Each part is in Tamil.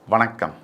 வணக்கம்.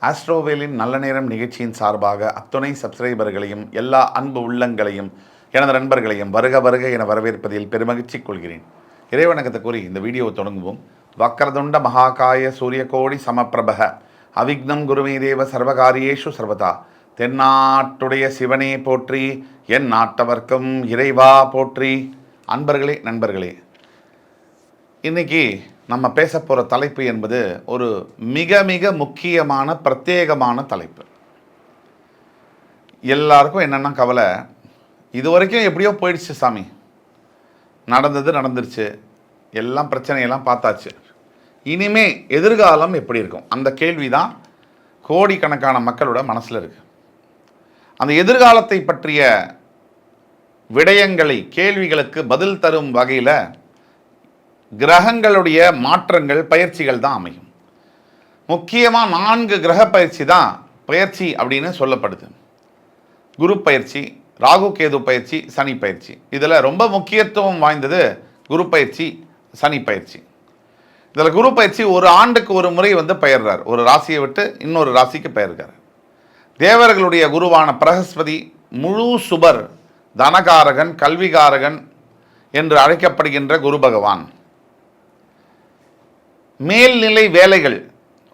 ஆஸ்ட்ரோவேலின் நல்ல நேரம் நிகழ்ச்சியின் சார்பாக அத்துணை சப்ஸ்கிரைபர்களையும் எல்லா அன்பு உள்ளங்களையும் எனது நண்பர்களையும் வருக வருக என வரவேற்பதில் பெருமகிழ்ச்சி கொள்கிறேன். இறைவணக்கத்தை கூறி இந்த வீடியோவை தொடங்குவோம். வக்கரதுண்ட மகாகாய சூரியகோடி சமப்பிரபக அவிக்னம் குருமே தேவ சர்வகாரியேஷு சர்வதா. தென்னாட்டுடைய சிவனே போற்றி, என் நாட்டவர்க்கும் இறைவா போற்றி. அன்பர்களே, நண்பர்களே, இன்றைக்கி நம்ம பேச போகிற தலைப்பு என்பது ஒரு மிக மிக முக்கியமான பிரத்யேகமான தலைப்பு. எல்லாருக்கும் என்னென்னா கவலை, இது வரைக்கும் எப்படியோ போயிடுச்சு சாமி, நடந்துருச்சு, எல்லாம் பிரச்சனையெல்லாம் பார்த்தாச்சு, இனிமே எதிர்காலம் எப்படி இருக்கும்? அந்த கேள்வி தான் கோடிக்கணக்கான மக்களோட மனசில் இருக்குது. அந்த எதிர்காலத்தை பற்றிய விடயங்களை, கேள்விகளுக்கு பதில் தரும் வகையில் கிரகங்களுடைய மாற்றங்கள், பயிற்சிகள் தான் அமையும். முக்கியமாக 4 கிரக பயிற்சி தான் பயிற்சி அப்படின்னு சொல்லப்படுது. குரு பயிற்சி, ராகு கேது பயிற்சி, சனி பயிற்சி. இதில் ரொம்ப முக்கியத்துவம் வாய்ந்தது குரு பயிற்சி, சனி பயிற்சி. இதில் குரு பயிற்சி ஒரு ஆண்டுக்கு ஒரு முறை பெயர்றார். ஒரு ராசியை விட்டு இன்னொரு ராசிக்கு பெயர்கிறார். தேவர்களுடைய குருவான பிரகஸ்பதி முழு சுபர், தனகாரகன், கல்விகாரகன் என்று அழைக்கப்படுகின்ற குரு பகவான் மேல்நிலை வேலைகள்,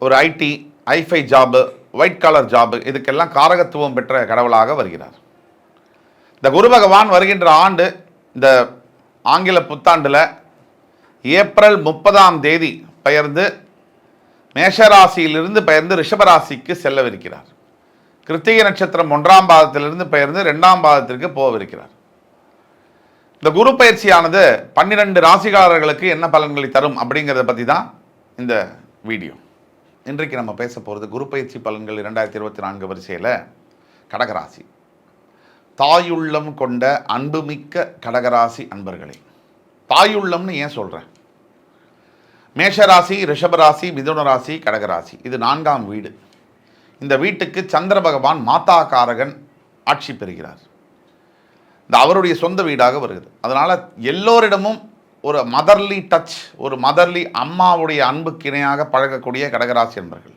ஒரு IT, hi-fi job, white collar job, இதுக்கெல்லாம் காரகத்துவம் பெற்ற கடவுளாக வருகிறார். இந்த குரு பகவான் வருகின்ற ஆண்டு, இந்த ஆங்கில புத்தாண்டில் ஏப்ரல் 30 பெயர்ந்து மேஷராசியிலிருந்து பெயர்ந்து ரிஷபராசிக்கு செல்லவிருக்கிறார். கிருத்திகை நட்சத்திரம் 1ஆம் பாதத்திலிருந்து பெயர்ந்து 2ஆம் பாதத்திற்கு போகவிருக்கிறார். இந்த குரு பயிற்சியானது 12 ராசிகாரர்களுக்கு என்ன பலன்களை தரும் அப்படிங்கிறத பற்றி தான் இந்த வீடியோ. இன்றைக்கு நம்ம பேச போகிறது குரு பயிற்சி பலன்கள் 2024 வரிசையில் கடகராசி. தாயுள்ளம் கொண்ட அன்புமிக்க கடகராசி அன்பர்களே, தாயுள்ளம்னு ஏன் சொல்கிறேன்? மேஷராசி, ரிஷபராசி, மிதுன ராசி, கடகராசி, இது 4ஆம் வீடு. இந்த வீட்டுக்கு சந்திர பகவான் மாதாகாரகன் ஆட்சி பெறுகிறார். இந்த அவருடைய சொந்த வீடாக வருகிறது. அதனால் எல்லோரிடமும் ஒரு மதர்லி டச், ஒரு மதர்லி அம்மாவுடைய அன்புக்கு இணையாக பழகக்கூடிய கடகராசி அன்பர்கள்.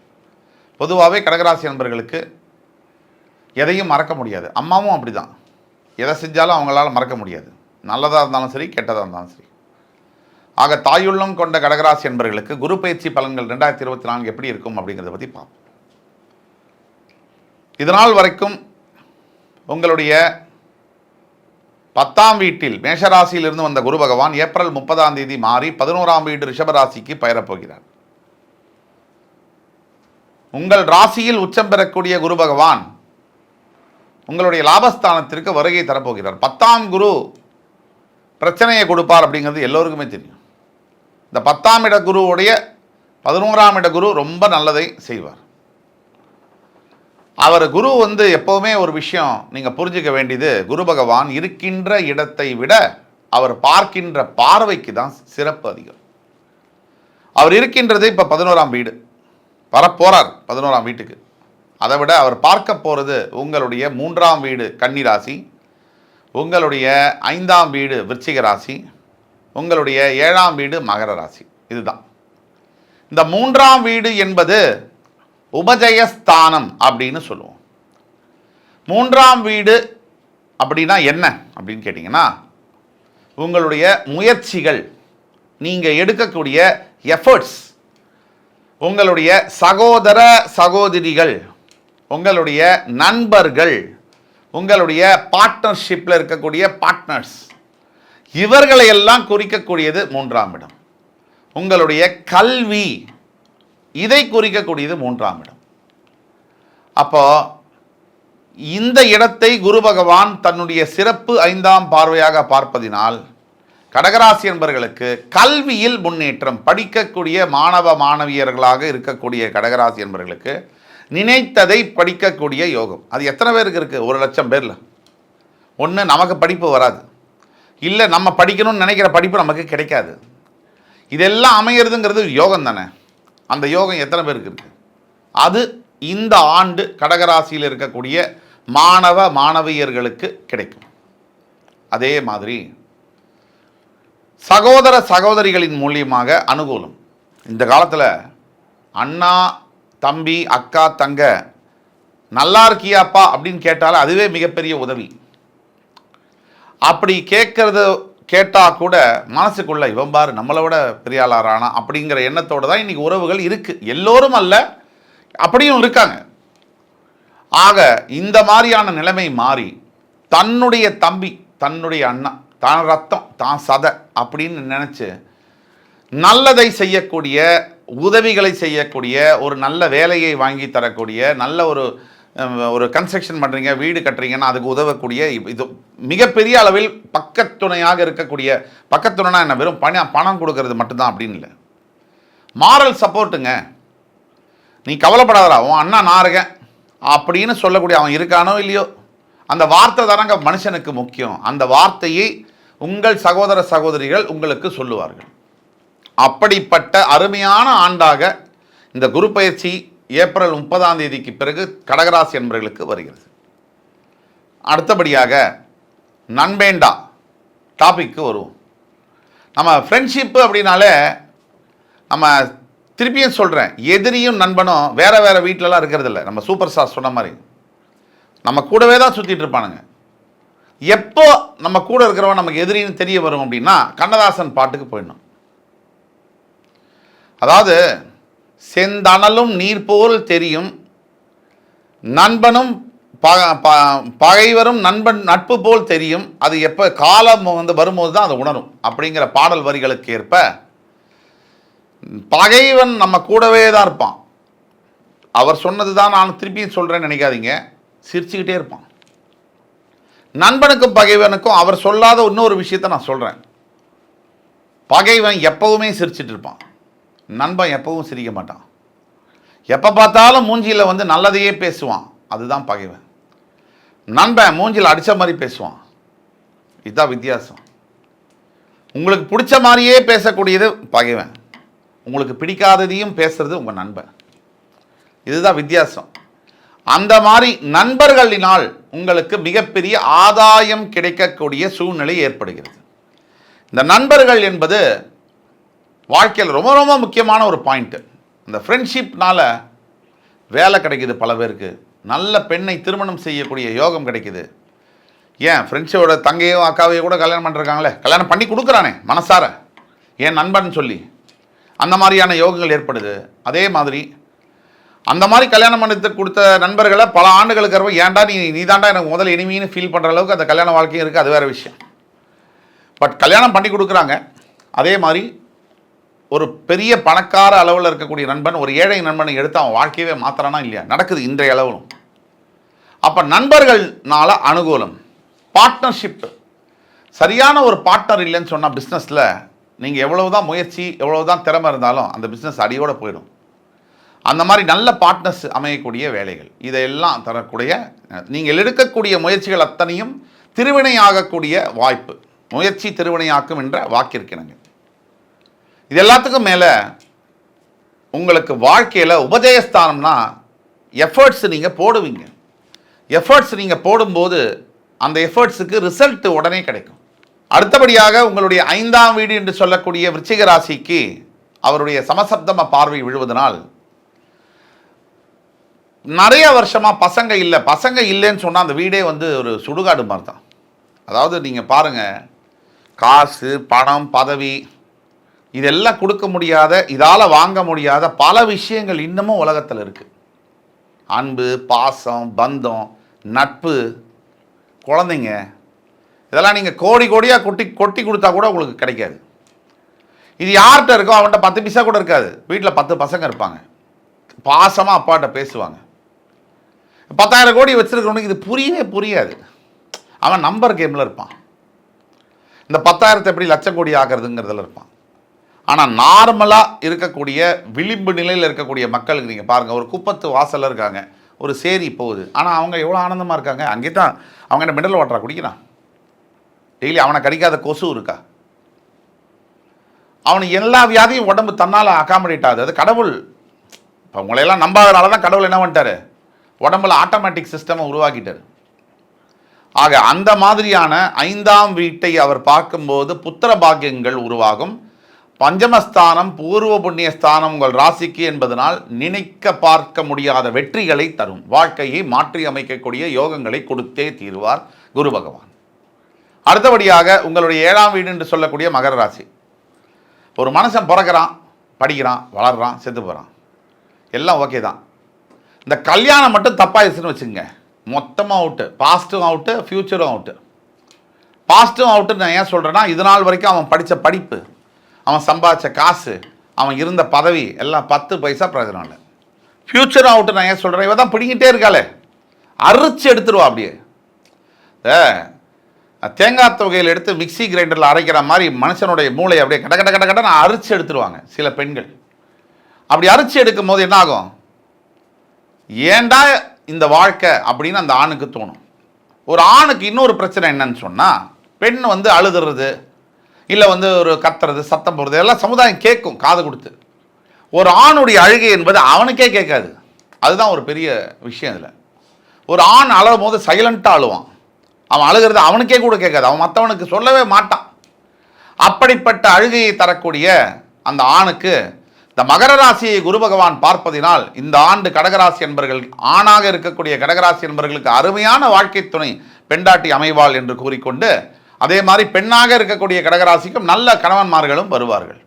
பொதுவாகவே கடகராசி அன்பர்களுக்கு எதையும் மறக்க முடியாது. அம்மாவும் அப்படி தான், எதை செஞ்சாலும் அவங்களால மறக்க முடியாது, நல்லதாக இருந்தாலும் சரி, கெட்டதாக இருந்தாலும் சரி. ஆக தாயுள்ளம் கொண்ட கடகராசி அன்பர்களுக்கு குரு பயிற்சி பலன்கள் 2024 எப்படி இருக்கும் அப்படிங்கிறத பற்றி பார்ப்போம். இதனால் வரைக்கும் உங்களுடைய 10ஆம் வீட்டில் மேஷராசியிலிருந்து வந்த குரு பகவான் ஏப்ரல் 30 மாறி 11ஆம் வீடு ரிஷபராசிக்கு பெயரப்போகிறார். உங்கள் ராசியில் உச்சம் பெறக்கூடிய குரு பகவான் உங்களுடைய லாபஸ்தானத்திற்கு வருகை தரப்போகிறார். 10ஆம் குரு பிரச்சனையை கொடுப்பார் அப்படிங்கிறது எல்லோருக்குமே தெரியும். இந்த 10ஆம் இட குருவுடைய 11ஆம் இட குரு ரொம்ப நல்லதை செய்வார். அவர் குரு எப்போவுமே ஒரு விஷயம் நீங்கள் புரிஞ்சுக்க வேண்டியது, குரு பகவான் இருக்கின்ற இடத்தை விட அவர் பார்க்கின்ற பார்வைக்கு தான் சிறப்பு அதிகம். அவர் இருக்கின்றது இப்போ 11ஆம் வீடு, வரப்போகிறார் 11ஆம் வீட்டுக்கு. அதை விட அவர் பார்க்க போகிறது உங்களுடைய 3ஆம் வீடு கன்னிராசி, உங்களுடைய 5ஆம் வீடு விருச்சிக ராசி, உங்களுடைய 7ஆம் வீடு மகர ராசி. இதுதான் இந்த 3ஆம் வீடு என்பது உபஜயஸ்தானம் அப்படின்னு சொல்லுவோம். 3ஆம் வீடு அப்படின்னா என்ன அப்படின்னு கேட்டிங்கன்னா, உங்களுடைய முயற்சிகள், நீங்கள் எடுக்கக்கூடிய எஃபர்ட்ஸ், உங்களுடைய சகோதர சகோதரிகள், உங்களுடைய நண்பர்கள், உங்களுடைய பார்ட்னர்ஷிப்பில் இருக்கக்கூடிய பார்ட்னர்ஸ், இவர்களையெல்லாம் குறிக்கக்கூடியது 3ஆம் இடம். உங்களுடைய கல்வி, இதை குறிக்கக்கூடியது 3ஆம் இடம். அப்போ இந்த இடத்தை குரு பகவான் தன்னுடைய சிறப்பு 5ஆம் பார்வையாக பார்ப்பதினால் கடகராசி என்பவர்களுக்கு கல்வியில் முன்னேற்றம், படிக்கக்கூடிய மாணவ மாணவியர்களாக இருக்கக்கூடிய கடகராசி என்பவர்களுக்கு நினைத்ததை படிக்கக்கூடிய யோகம். அது எத்தனை பேருக்கு இருக்குது? 1,00,000 பேரில் ஒன்று நமக்கு படிப்பு வராது, இல்லை நம்ம படிக்கணும்னு நினைக்கிற படிப்பு நமக்கு கிடைக்காது. இதெல்லாம் அமையிறதுங்கிறது யோகம் தானே. அந்த யோகம் எத்தனை பேருக்கு இருக்குது? அது இந்த ஆண்டு கடகராசியில் இருக்கக்கூடிய மாணவ மாணவியர்களுக்கு கிடைக்கும். அதே மாதிரி சகோதர சகோதரிகளின் மூலியமாக அனுகூலம். இந்த காலத்தில் அண்ணா தம்பி, அக்கா, தங்க நல்லா இருக்கியாப்பா அப்படின்னு கேட்டாலும் அதுவே மிகப்பெரிய உதவி. அப்படி கேட்டால் கூட மனசுக்குள்ள இவன் பாரு நம்மளை விட பெரிய ஆளாரானா அப்படிங்கிற எண்ணத்தோடு தான் இன்றைக்கி உறவுகள் இருக்குது. எல்லோரும் அல்ல, அப்படியும் இருக்காங்க. ஆக இந்த மாதிரியான நிலைமை மாறி தன்னுடைய தம்பி, தன்னுடைய அண்ணா, தான் ரத்தம், தான் சதை அப்படின்னு நினச்சி நல்லதை செய்யக்கூடிய, உதவிகளை செய்யக்கூடிய, ஒரு நல்ல வேலையை வாங்கி தரக்கூடிய, நல்ல ஒரு கன்ஸ்ட்ரக்ஷன் பண்ணுறீங்க, வீடு கட்டுறீங்கன்னா அதுக்கு உதவக்கூடிய, இது மிகப்பெரிய அளவில் பக்கத்துணையாக இருக்கக்கூடிய, பக்கத்துணைனா என்ன வெறும் பணம் கொடுக்கறது மட்டும்தான் அப்படின்னு இல்லை, மாரல் சப்போர்ட்டுங்க. நீ கவலைப்படாதடா, உன் அண்ணா நான் இருக்கேன் அப்படின்னு சொல்லக்கூடிய, அவன் இருக்கானோ இல்லையோ அந்த வார்த்தை தானங்க மனுஷனுக்கு முக்கியம். அந்த வார்த்தையை உங்கள் சகோதர சகோதரிகள் உங்களுக்கு சொல்லுவார்கள். அப்படிப்பட்ட அருமையான ஆண்டாக இந்த குரு பயிற்சி ஏப்ரல் 30ஆம் தேதிக்கு பிறகு கடகராசி என்பவர்களுக்கு வருகிறது. அடுத்தபடியாக நண்பேண்டா டாபிக்கு வருவோம். நம்ம ஃப்ரெண்ட்ஷிப்பு அப்படின்னாலே நம்ம திருப்பியும் சொல்கிறேன், எதிரியும் நண்பனும் வேறு வேறு வீட்டிலலாம் இருக்கிறது இல்லை. நம்ம சூப்பர் ஸ்டார் சொன்ன மாதிரி நம்ம கூடவே தான் சுற்றிட்டு இருப்பானுங்க. எப்போ நம்ம கூட இருக்கிறவன் நமக்கு எதிரின்னு தெரிய வரும் அப்படின்னா கண்ணதாசன் பாட்டுக்கு போயிடணும். அதாவது செந்தணலும் நீர் போல் தெரியும், நண்பனும் பகைவரும் நட்பு போல் தெரியும், அது எப்போ காலம் வரும்போது தான் அதை உணரும் அப்படிங்கிற பாடல் வரிகளுக்கு ஏற்ப பகைவன் நம்ம கூடவே தான் இருப்பான். அவர் சொன்னது தான் நான் திருப்பியும் சொல்கிறேன்னு நினைக்காதீங்க, சிரிச்சுக்கிட்டே இருப்பான். நண்பனுக்கும் பகைவனுக்கும் அவர் சொல்லாத இன்னொரு விஷயத்தை நான் சொல்கிறேன். பகைவன் எப்பவுமே சிரிச்சிட்டு இருப்பான், நண்பன் எப்பவும் சிரிக்க மாட்டான். எப்போ பார்த்தாலும் மூஞ்சியில் நல்லதையே பேசுவான், அதுதான் பகைவன். நண்பன் மூஞ்சியில் அடித்த மாதிரி பேசுவான், இதுதான் வித்தியாசம். உங்களுக்கு பிடிச்ச மாதிரியே பேசக்கூடியது பகைவன், உங்களுக்கு பிடிக்காததையும் பேசுறது உங்கள் நண்பன், இதுதான் வித்தியாசம். அந்த மாதிரி நண்பர்களினால் உங்களுக்கு மிகப்பெரிய ஆதாயம் கிடைக்கக்கூடிய சூழ்நிலை ஏற்படுகிறது. இந்த நண்பர்கள் என்பது வாழ்க்கையில் ரொம்ப ரொம்ப முக்கியமான ஒரு பாயிண்ட்டு. இந்த ஃப்ரெண்ட்ஷிப்னால் வேலை கிடைக்குது, பல பேருக்கு நல்ல பெண்ணை திருமணம் செய்யக்கூடிய யோகம் கிடைக்குது. ஏன் ஃப்ரெண்ட்ஸோட தங்கையோ அக்காவையோ கூட கல்யாணம் பண்ணிருக்காங்களே, கல்யாணம் பண்ணி கொடுக்குறானே மனசார, ஏன் நண்பன் சொல்லி அந்த மாதிரியான யோகங்கள் ஏற்படுது. அதே மாதிரி அந்த மாதிரி கல்யாணம் பண்ணி கொடுத்த நண்பர்களை பல ஆண்டுகளுக்கு அப்புறம் ஏன்டா நீ தாண்டா எனக்கு முதல்ல இனிமைன்னு ஃபீல் பண்ணுற அளவுக்கு அந்த கல்யாண வாழ்க்கையும் இருக்குது, அது வேறு விஷயம். பட் கல்யாணம் பண்ணி கொடுக்குறாங்க. அதே மாதிரி ஒரு பெரிய பணக்கார அளவில் இருக்கக்கூடிய நண்பன் ஒரு ஏழை நண்பனை எடுத்து அவன் வாழ்க்கையவே மாத்திரானா இல்லையா, நடக்குது இன்றைய அளவிலும். அப்போ நண்பர்கள்னால அனுகூலம். பார்ட்னர்ஷிப், சரியான ஒரு பார்ட்னர் இல்லைன்னு சொன்னால் பிஸ்னஸில் நீங்கள் எவ்வளவு தான் முயற்சி, எவ்வளவு தான் திறமை இருந்தாலும் அந்த பிஸ்னஸ் அடியோடு போயிடும். அந்த மாதிரி நல்ல பார்ட்னர்ஸ் அமையக்கூடிய வேலைகள் இதையெல்லாம் தரக்கூடிய, நீங்கள் எடுக்கக்கூடிய முயற்சிகள் அத்தனையும் திருவினையாகக்கூடிய வாய்ப்பு. முயற்சி திருவினையாக்கும் என்ற வாக்கிற்கிணங்க. இது எல்லாத்துக்கும் மேலே உங்களுக்கு வாழ்க்கையில் உபஜயஸ்தானம்னா எஃபர்ட்ஸ் நீங்கள் போடுவீங்க. எஃபர்ட்ஸ் நீங்கள் போடும்போது அந்த எஃபர்ட்ஸுக்கு ரிசல்ட் உடனே கிடைக்கும். அடுத்தபடியாக உங்களுடைய 5ஆம் வீடு என்று சொல்லக்கூடிய விருச்சிக ராசிக்கு அவருடைய சமசப்தம பார்வை விழுவதனால் நிறைய வருஷமாக பசங்க இல்லைன்னு சொன்னால் அந்த வீடே ஒரு சுடுகாடு மாதிரி தான். அதாவது நீங்கள் பாருங்கள், காசு, பணம், பதவி இதெல்லாம் கொடுக்க முடியாத, இதால் வாங்க முடியாத பல விஷயங்கள் இன்னமும் உலகத்தில் இருக்குது. அன்பு, பாசம், பந்தம், நட்பு, குழந்தைங்க, இதெல்லாம் நீங்கள் கோடி கோடியாக கொட்டி கொடுத்தா கூட உங்களுக்கு கிடைக்காது. இது யார்கிட்ட இருக்கோ அவன்கிட்ட 10 பைசா கூட இருக்காது. வீட்டில் 10 பசங்க இருப்பாங்க, பாசமாக அப்பாட்ட பேசுவாங்க. 10,000 கோடி வச்சுருக்கிறவனுக்கு இது புரியாது. அவன் நம்பர் கேமில் இருப்பான். இந்த 10,000 எப்படி லட்சம் கோடி ஆகிறதுங்கிறதுல இருப்பான். ஆனால் நார்மலாக இருக்கக்கூடிய விளிம்பு நிலையில் இருக்கக்கூடிய மக்களுக்கு நீங்கள் பாருங்கள், ஒரு குப்பத்து வாசலில் இருக்காங்க, ஒரு சேரி போகுது, ஆனால் அவங்க எவ்வளோ ஆனந்தமாக இருக்காங்க. அங்கே தான் அவங்க என்ன மினரல் வாட்டரா குடிக்கிறான், டெய்லி அவனை கடிக்காத கொசு இருக்கா, அவனுக்கு எல்லா வியாதியும் உடம்பு தன்னால் அகாமடேட் ஆகுது. அது கடவுள். இப்போ உங்களையெல்லாம் நம்பாதனால தான் கடவுள் என்ன பண்ணிட்டாரு, உடம்புல ஆட்டோமேட்டிக் சிஸ்டமை உருவாக்கிட்டார். ஆக அந்த மாதிரியான 5ஆம் வீட்டை அவர் பார்க்கும்போது புத்திர பாக்கியங்கள் உருவாகும், பஞ்சமஸ்தானம் பூர்வ புண்ணிய ஸ்தானம் உங்கள் ராசிக்கு என்பதனால் நினைக்க பார்க்க முடியாத வெற்றிகளை தரும், வாழ்க்கையை மாற்றி அமைக்கக்கூடிய யோகங்களை கொடுத்தே தீர்வார் குரு பகவான். அடுத்தபடியாக உங்களுடைய 7ஆம் வீடு என்று சொல்லக்கூடிய மகர ராசி. ஒரு மனுஷன் பிறக்கிறான், படிக்கிறான், வளர்றான், செத்து போகிறான், எல்லாம் ஓகே தான். இந்த கல்யாணம் மட்டும் தப்பாயிருச்சுன்னு வச்சுங்க, மொத்தமாக அவுட்டு, பாஸ்ட்டும் அவுட்டு, ஃப்யூச்சரும் அவுட்டு. பாஸ்ட்டும் அவுட்டு நான் ஏன் சொல்கிறேன்னா, இது நாள் வரைக்கும் அவன் படித்த படிப்பு, அவன் சம்பாதிச்ச காசு, அவன் இருந்த பதவி எல்லாம் 10 பைசா பிரயோஜனம் இல்லை. ஃப்யூச்சரும் அவுட்டு நான் ஏன் சொல்கிறேன், இவன் தான் பிடிங்கிட்டே இருக்காளே, அரைச்சி எடுத்துருவா. அப்படியே தேங்காய் தொகையில் எடுத்து மிக்சி கிரைண்டரில் அரைக்கிற மாதிரி மனுஷனுடைய மூளை அப்படியே கட கட கட கடன்னு அரைச்சி எடுத்துருவாங்க சில பெண்கள். அப்படி அரைச்சி எடுக்கும் போது என்ன ஆகும், ஏண்டா இந்த வாழ்க்கை அப்படின்னு அந்த ஆணுக்கு தோணும். ஒரு ஆணுக்கு இன்னொரு பிரச்சனை என்னன்னு சொன்னால், பெண் வந்து அழுதுறது, இல்லை வந்து ஒரு கத்துறது, சத்தம் போடுறது எல்லாம் சமுதாயம் கேட்கும் காது கொடுத்து. ஒரு ஆணுடைய அழுகை என்பது அவனுக்கே கேட்காது. அதுதான் ஒரு பெரிய விஷயம். இதில் ஒரு ஆண் அழும் போது சைலண்ட்டாக அழுவான், அவன் அழுகிறது அவனுக்கே கூட கேட்காது, அவன் மற்றவனுக்கு சொல்லவே மாட்டான். அப்படிப்பட்ட அழுகையை தரக்கூடிய அந்த ஆணுக்கு இந்த மகர ராசியை குரு பகவான் பார்ப்பதினால் இந்த ஆண்டு கடகராசி என்பர்கள், ஆணாக இருக்கக்கூடிய கடகராசி என்பர்களுக்கு அருமையான வாழ்க்கை துணை பெண்டாட்டி அமைவாள் என்று கூறிக்கொண்டு, அதே மாதிரி பெண்ணாக இருக்கக்கூடிய கடகராசிக்கும் நல்ல கணவன்மார்களும் வருவார்கள்.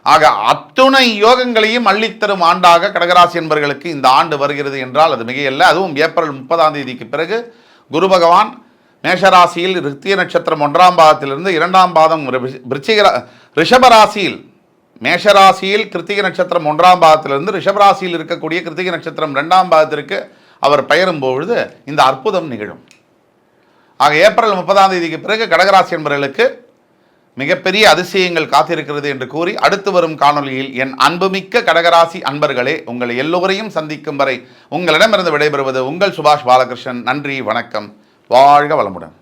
ஆக அத்துணை யோகங்களையும் அள்ளித்தரும் ஆண்டாக கடகராசி என்பர்களுக்கு இந்த ஆண்டு வருகிறது என்றால் அது மிகையல்ல. அதுவும் ஏப்ரல் 30ஆம் தேதிக்கு பிறகு குரு பகவான் மேஷராசியில் ரித்திய நட்சத்திரம் 1ஆம் பாதத்திலிருந்து 2ஆம் பாதம் ரிஷபராசியில், மேஷராசியில் கிருத்திகை நட்சத்திரம் 1ஆம் பாதத்திலிருந்து ரிஷபராசியில் இருக்கக்கூடிய கிருத்திகை நட்சத்திரம் 2ஆம் பாதத்திற்கு அவர் பெயரும் பொழுது இந்த அற்புதம் நிகழும். ஆக ஏப்ரல் 30ஆம் தேதிக்கு பிறகு கடகராசி என்பவர்களுக்கு மிகப்பெரிய அதிசயங்கள் காத்திருக்கிறது என்று கூறி, அடுத்து வரும் காணொலியில் என் அன்புமிக்க கடகராசி அன்பர்களே, உங்களை எல்லோரையும் சந்திக்கும் வரை உங்களிடமிருந்து விடைபெறுவது உங்கள் சுபாஷ் பாலகிருஷ்ணன். நன்றி, வணக்கம், வாழ்க வளமுடன்.